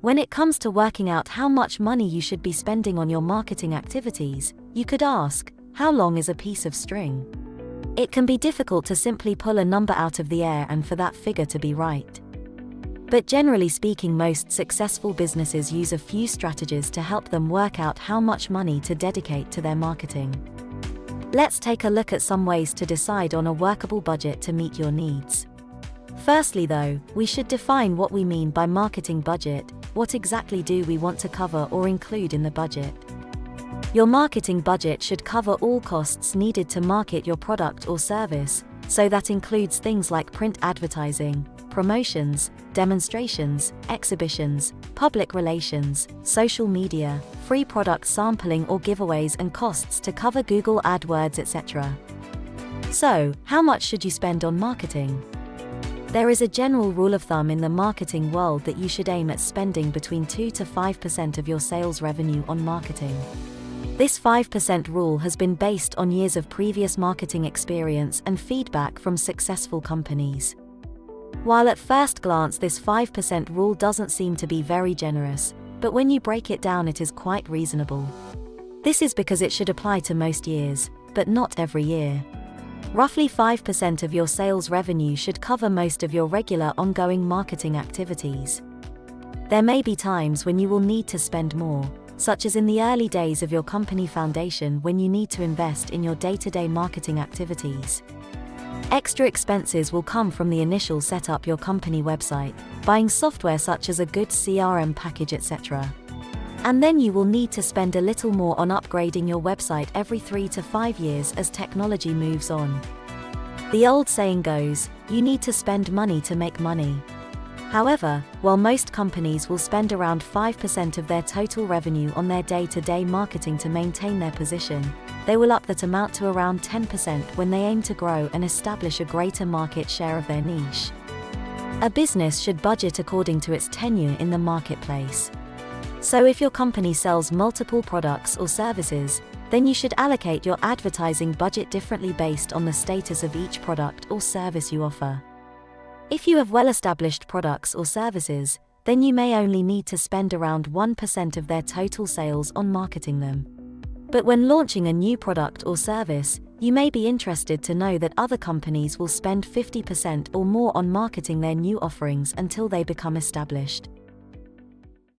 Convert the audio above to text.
When it comes to working out how much money you should be spending on your marketing activities, you could ask, how long is a piece of string? It can be difficult to simply pull a number out of the air and for that figure to be right. But generally speaking, most successful businesses use a few strategies to help them work out how much money to dedicate to their marketing. Let's take a look at some ways to decide on a workable budget to meet your needs. Firstly though, we should define what we mean by marketing budget. What exactly do we want to cover or include in the budget? Your marketing budget should cover all costs needed to market your product or service, so that includes things like print advertising, promotions, demonstrations, exhibitions, public relations, social media, free product sampling or giveaways, and costs to cover Google AdWords, etc. So, how much should you spend on marketing? There is a general rule of thumb in the marketing world that you should aim at spending between 2 to 5% of your sales revenue on marketing. This 5% rule has been based on years of previous marketing experience and feedback from successful companies. While at first glance this 5% rule doesn't seem to be very generous, but when you break it down it is quite reasonable. This is because it should apply to most years, but not every year. Roughly 5% of your sales revenue should cover most of your regular ongoing marketing activities. There may be times when you will need to spend more, such as in the early days of your company foundation when you need to invest in your day-to-day marketing activities. Extra expenses will come from the initial set up your company website, buying software such as a good CRM package, etc. And then you will need to spend a little more on upgrading your website every 3 to 5 years as technology moves on. The old saying goes, you need to spend money to make money. However, while most companies will spend around 5% of their total revenue on their day-to-day marketing to maintain their position, they will up that amount to around 10% when they aim to grow and establish a greater market share of their niche. A business should budget according to its tenure in the marketplace. So if your company sells multiple products or services, then you should allocate your advertising budget differently based on the status of each product or service you offer. If you have well-established products or services, then you may only need to spend around 1% of their total sales on marketing them. But when launching a new product or service, you may be interested to know that other companies will spend 50% or more on marketing their new offerings until they become established.